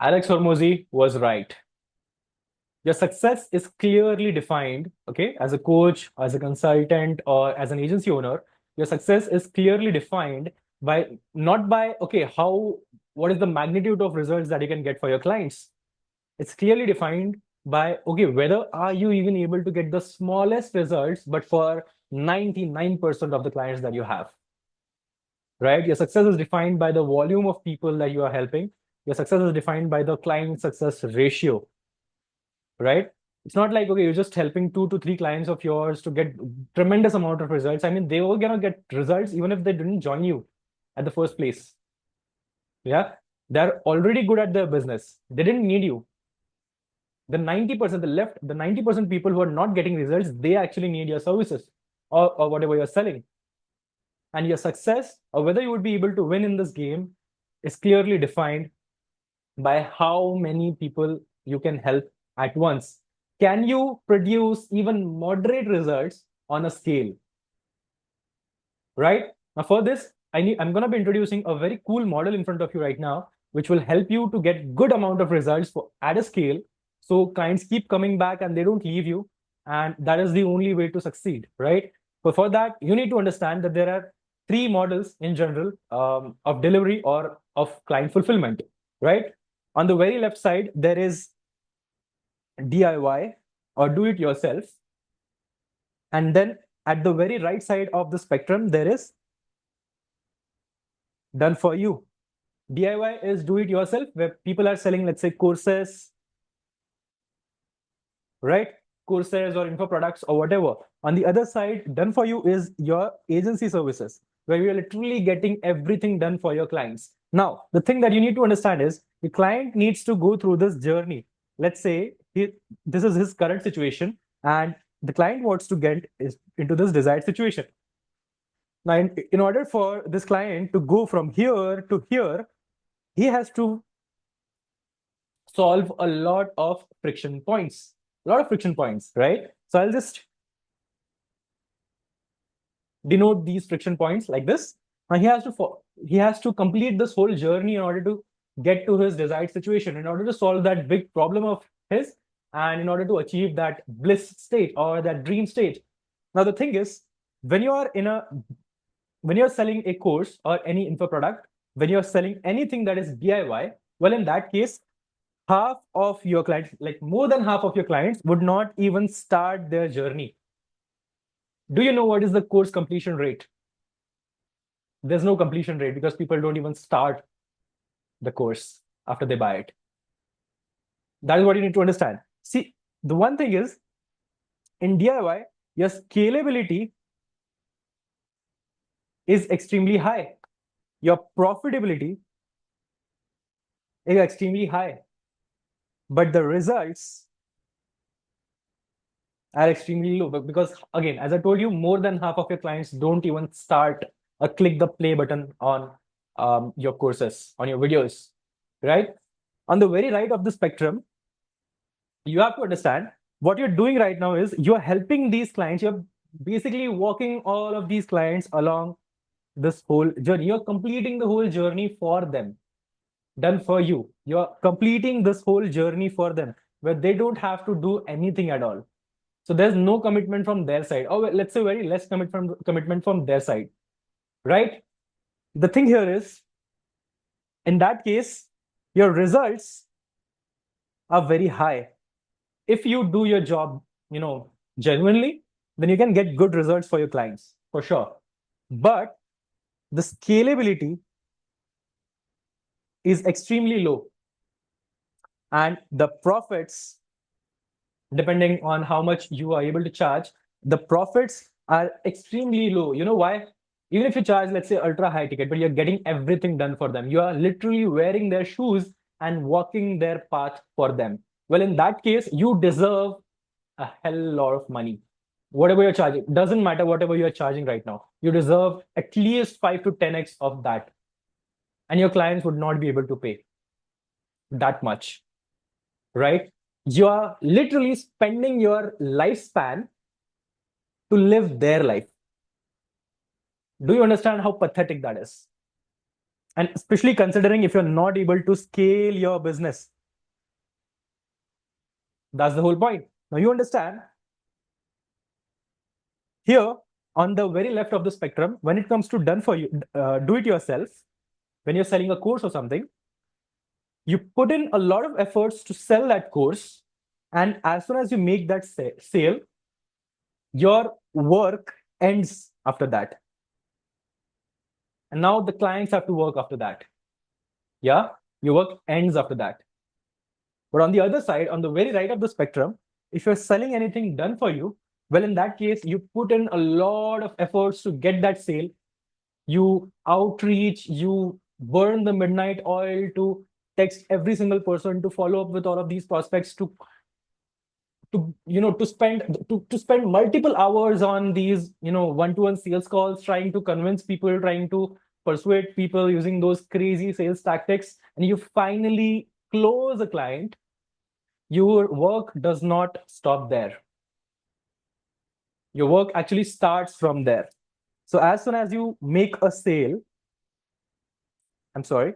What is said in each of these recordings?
Alex Hormozy was right. Your success is clearly defined, okay, as a coach, as a consultant, or as an agency owner. Your success is clearly defined by not by, okay, what is the magnitude of results that you can get for your clients. It's clearly defined by, okay, whether are you even able to get the smallest results, but for 99% of the clients that you have, right? Your success is defined by the volume of people that you are helping. Your success is defined by the client success ratio, right? It's not like, okay, you're just helping 2 to 3 clients of yours to get tremendous amount of results. I mean, they were gonna get results even if they didn't join you at the first place. Yeah, they're already good at their business. They didn't need you. The 90%, the 90% people who are not getting results, they actually need your services or whatever you're selling. And your success or whether you would be able to win in this game is clearly defined by how many people you can help at once. Can you produce even moderate results on a scale? Right? Now, for this, I'm going to be introducing a very cool model in front of you right now, which will help you to get good amount of results at a scale. So clients keep coming back and they don't leave you. And that is the only way to succeed, right? But for that, you need to understand that there are 3 models in general of delivery or of client fulfillment, right? On the very left side, there is DIY or do it yourself. And then at the very right side of the spectrum, there is done for you. DIY is do it yourself, where people are selling, let's say, courses, right? Courses or info products or whatever. On the other side, done for you is your agency services, where you're literally getting everything done for your clients. Now, the thing that you need to understand is the client needs to go through this journey. Let's say this is his current situation, and the client wants to get into this desired situation. Now, in order for this client to go from here to here, he has to solve a lot of friction points, right? So I'll just denote these friction points like this. Now he has to complete this whole journey in order to get to his desired situation, in order to solve that big problem of his, and in order to achieve that bliss state or that dream state. Now the thing is, when you are in a when you're selling a course or any info product, when you're selling anything that is DIY, well, in that case, half of your clients, like more than half of your clients, would not even start their journey. Do you know what is the course completion rate? There's no completion rate because people don't even start the course after they buy it. That is what you need to understand. See, the one thing is, in DIY, your scalability is extremely high. Your profitability is extremely high. But the results are extremely low because, again, as I told you, more than half of your clients don't even start or click the play button on your courses, on your videos, right? On the very right of the spectrum, you have to understand what you're doing right now is you're helping these clients. You're basically walking all of these clients along this whole journey. You're completing the whole journey for them, done for you. You're completing this whole journey for them where they don't have to do anything at all. So there's no commitment from their side, or let's say very less commitment from their side, right? The thing here is, in that case, your results are very high. If you do your job, genuinely, then you can get good results for your clients, for sure. But the scalability is extremely low. And the profits, depending on how much you are able to charge, the profits are extremely low. You know why? Even if you charge, let's say, ultra high ticket, but you're getting everything done for them, you are literally wearing their shoes and walking their path for them. Well, in that case, you deserve a hell lot of money. Whatever you're charging, doesn't matter whatever you're charging right now, you deserve at least 5 to 10x of that. And your clients would not be able to pay that much, right? You are literally spending your lifespan to live their life. Do you understand how pathetic that is? And especially considering if you're not able to scale your business, That's the whole point. Now you understand here on the very left of the spectrum, when it comes to done for you, do it yourself, when you're selling a course or something, you put in a lot of efforts to sell that course. And as soon as you make that sale, your work ends after that. And now the clients have to work after that. Yeah, your work ends after that. But on the other side, on the very right of the spectrum, if you're selling anything done for you, well, in that case, you put in a lot of efforts to get that sale. You outreach, you burn the midnight oil to text every single person, to follow up with all of these prospects, to spend multiple hours on these one-to-one sales calls, trying to convince people, trying to persuade people using those crazy sales tactics, and you finally close a client. Your work does not stop there. Your work actually starts from there. So as soon as you make a sale, I'm sorry,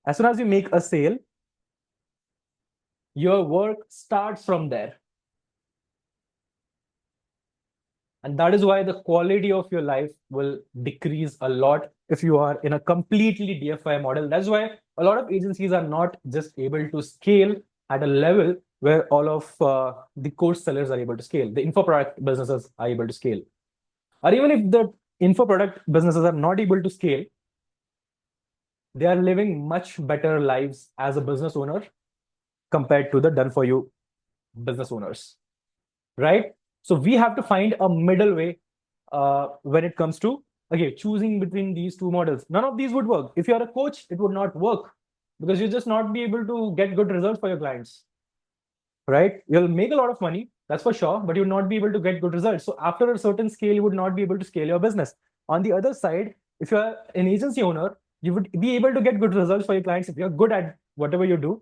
as soon as you make a sale, your work starts from there. And that is why the quality of your life will decrease a lot if you are in a completely DFI model. That's why a lot of agencies are not just able to scale at a level where all of the course sellers are able to scale. The info product businesses are able to scale. Or even if the info product businesses are not able to scale, they are living much better lives as a business owner compared to the done for you business owners, right? So we have to find a middle way when it comes to, okay, choosing between these two models. None of these would work. If you're a coach, it would not work because you just not be able to get good results for your clients, right? You'll make a lot of money, that's for sure, but you'll not be able to get good results. So after a certain scale, you would not be able to scale your business. On the other side, if you're an agency owner, you would be able to get good results for your clients if you're good at whatever you do,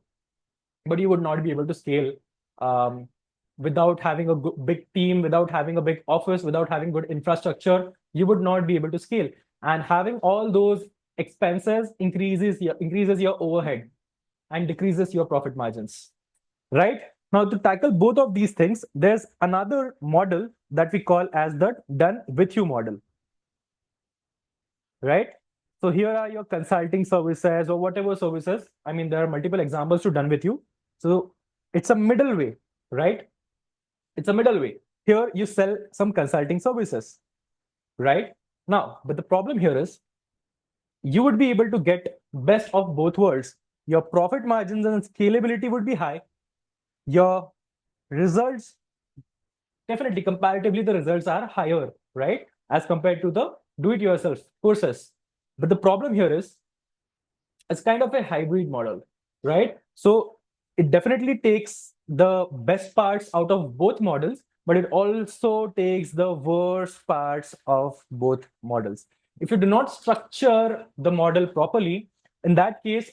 but you would not be able to scale um, without having a big team, without having a big office, without having good infrastructure. You would not be able to scale, and having all those expenses increases your overhead and decreases your profit margins, right? Now, to tackle both of these things, there's another model that we call as the done with you model, right? So here are your consulting services or whatever services. I mean, there are multiple examples to done with you. So it's a middle way, right? It's a middle way. Here you sell some consulting services, right? Now, but the problem here is you would be able to get best of both worlds. Your profit margins and scalability would be high. Your results, definitely comparatively, the results are higher, right? As compared to the do-it-yourself courses. But the problem here is it's kind of a hybrid model, right? So it definitely takes the best parts out of both models, but it also takes the worst parts of both models. If you do not structure the model properly, in that case,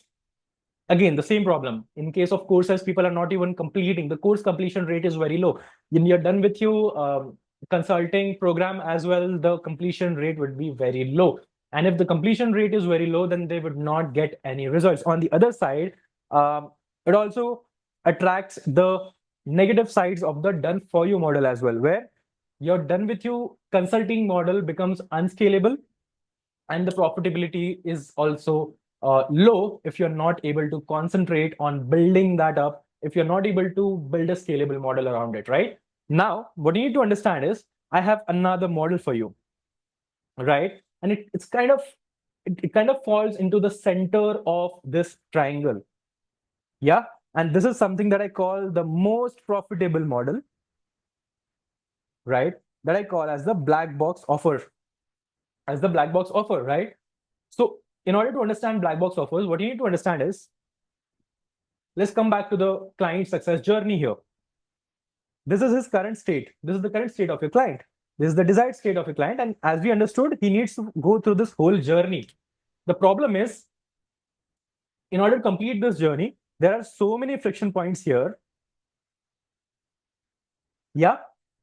again, the same problem. In case of courses, people are not even completing. The course completion rate is very low. When you're done with you consulting program as well, the completion rate would be very low. And if the completion rate is very low, then they would not get any results. On the other side, it also attracts the negative sides of the done for you model as well, where your done with you consulting model becomes unscalable and the profitability is also low if you're not able to concentrate on building that up, if you're not able to build a scalable model around it, right? Now, what you need to understand is I have another model for you, right? And it's kind of it kind of falls into the center of this triangle. Yeah. And this is something that I call the most profitable model, right? That I call as the black box offer. As the black box offer, right? So in order to understand black box offers, what you need to understand is, let's come back to the client success journey here. This is his current state. This is the current state of your client. This is the desired state of your client. And as we understood, he needs to go through this whole journey. The problem is, in order to complete this journey, there are so many friction points here. Yeah,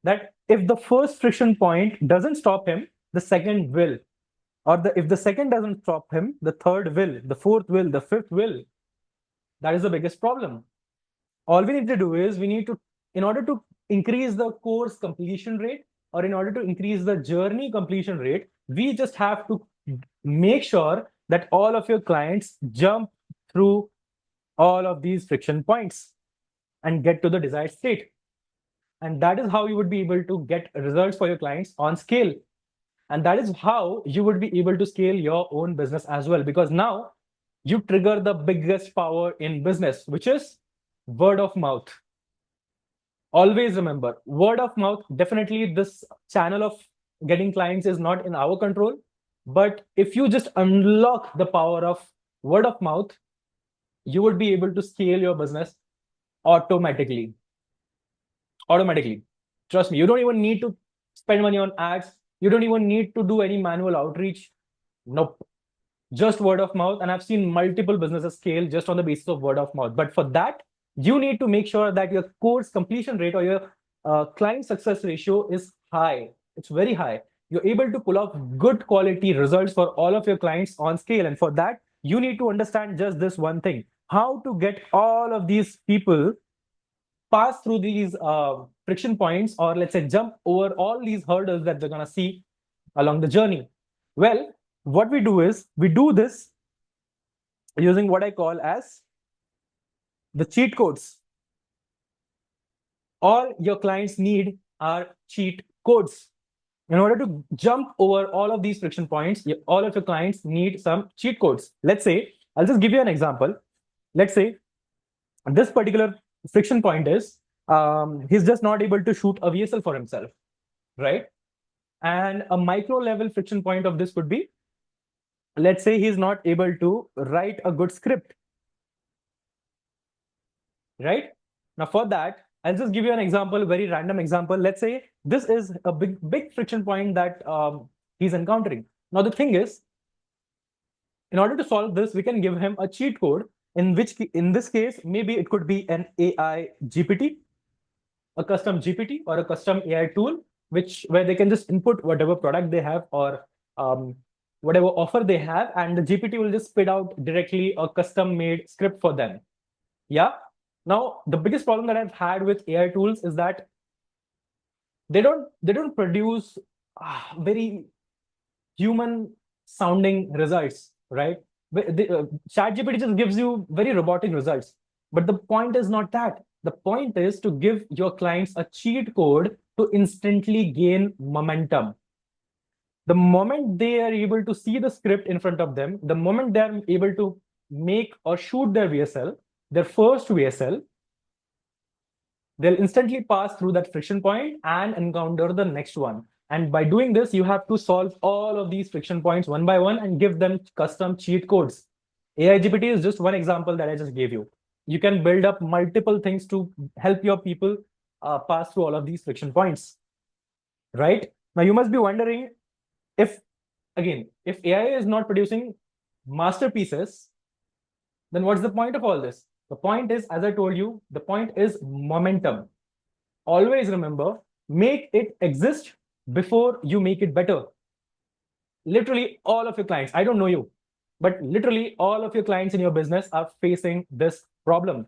that if the first friction point doesn't stop him, the second will. Or if the second doesn't stop him, the third will, the fourth will, the fifth will. That is the biggest problem. All we need to do is we need to in order to increase the course completion rate, or in order to increase the journey completion rate, we just have to make sure that all of your clients jump through all of these friction points and get to the desired state. And that is how you would be able to get results for your clients on scale. And that is how you would be able to scale your own business as well, because now you trigger the biggest power in business, which is word of mouth. Always remember, word of mouth, definitely this channel of getting clients is not in our control. But if you just unlock the power of word of mouth, you would be able to scale your business automatically. Automatically. Trust me, you don't even need to spend money on ads. You don't even need to do any manual outreach. Nope. Just word of mouth. And I've seen multiple businesses scale just on the basis of word of mouth. But for that, you need to make sure that your course completion rate or your client success ratio is high. It's very high. You're able to pull off good quality results for all of your clients on scale. And for that, you need to understand just this one thing: how to get all of these people pass through these friction points, or let's say jump over all these hurdles that they're going to see along the journey. Well, what we do is we do this using what I call as the cheat codes. All your clients need are cheat codes. In order to jump over all of these friction points, all of your clients need some cheat codes. Let's say, I'll just give you an example. Let's say this particular friction point is he's just not able to shoot a VSL for himself, right? And a micro level friction point of this would be, let's say he's not able to write a good script, right? Now for that, I'll just give you an example, very random example. Let's say this is a big friction point that he's encountering. Now the thing is, in order to solve this, we can give him a cheat code, in which, in this case, maybe it could be an AI GPT, a custom GPT, or a custom AI tool, where they can just input whatever product they have, or whatever offer they have, and the GPT will just spit out directly a custom made script for them. Yeah. Now, the biggest problem that I've had with AI tools is that they don't produce very human sounding results, right? ChatGPT just gives you very robotic results. But the point is not that. The point is to give your clients a cheat code to instantly gain momentum. The moment they are able to see the script in front of them, the moment they're able to make or shoot their VSL, their first VSL, they'll instantly pass through that friction point and encounter the next one. And by doing this, you have to solve all of these friction points one by one and give them custom cheat codes. AI GPT is just one example that I just gave you. You can build up multiple things to help your people pass through all of these friction points, right? Now, you must be wondering, if AI is not producing masterpieces, then what's the point of all this? The point is, as I told you, the point is momentum. Always remember, make it exist before you make it better. Literally all of your clients, I don't know you, but literally all of your clients in your business are facing this problem.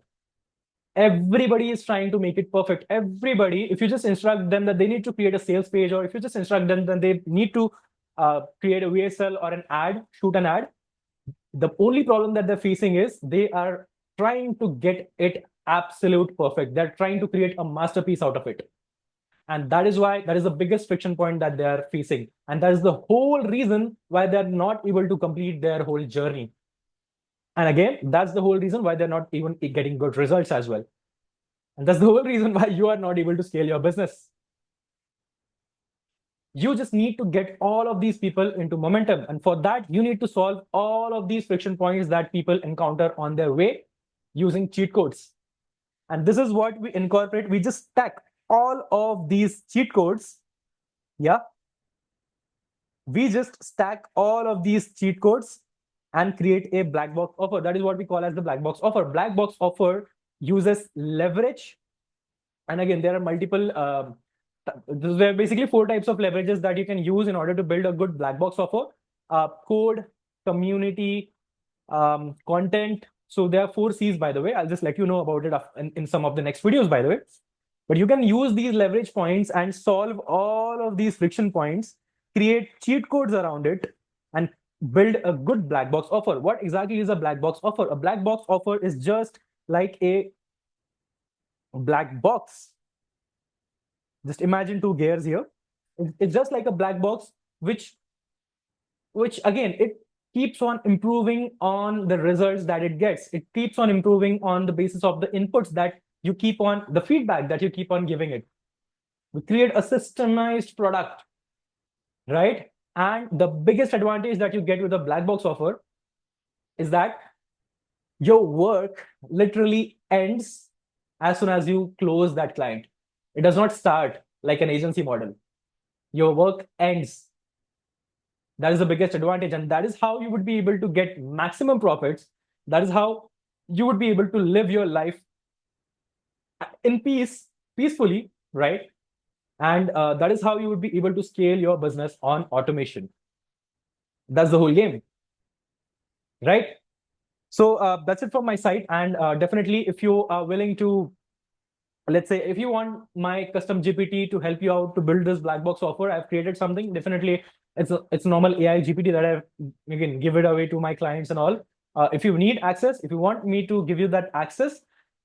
Everybody is trying to make it perfect. Everybody, if you just instruct them that they need to create a sales page, or if you just instruct them that they need to create a VSL or an ad, shoot an ad, the only problem that they're facing is they are trying to get it absolute perfect. They're trying to create a masterpiece out of it. And that is the biggest friction point that they are facing. And that is the whole reason why they're not able to complete their whole journey. And again, that's the whole reason why they're not even getting good results as well. And that's the whole reason why you are not able to scale your business. You just need to get all of these people into momentum. And for that, you need to solve all of these friction points that people encounter on their way using cheat codes. And this is what we incorporate. We just stack all of these cheat codes. Yeah. We just stack all of these cheat codes and create a black box offer. That is what we call as the black box offer. Black box offer uses leverage. And again, there are multiple there are basically 4 types of leverages that you can use in order to build a good black box offer: code, community, content. So there are 4 C's, by the way. I'll just let you know about it in some of the next videos, by the way. But you can use these leverage points and solve all of these friction points, create cheat codes around it, and build a good black box offer. What exactly is a black box offer? A black box offer is just like a black box. Just imagine two gears here. It's just like a black box, which again, it keeps on improving on the results that it gets. It keeps on improving on the basis of the inputs that you keep on, the feedback that you keep on giving it. We create a systemized product, right? And the biggest advantage that you get with a black box offer is that your work literally ends as soon as you close that client. It does not start like an agency model. Your work ends. That is the biggest advantage. And that is how you would be able to get maximum profits. That is how you would be able to live your life in peace, peacefully, right? And that is how you would be able to scale your business on automation. That's the whole game, right? So that's it from my side. And definitely, if you are willing to, let's say, if you want my custom GPT to help you out to build this black box offer, I've created something. Definitely, it's a normal AI GPT that I've, again, give it away to my clients and all. If you need access, if you want me to give you that access,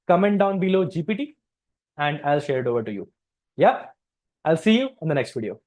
comment down below GPT and I'll share it over to you. Yeah, I'll see you in the next video.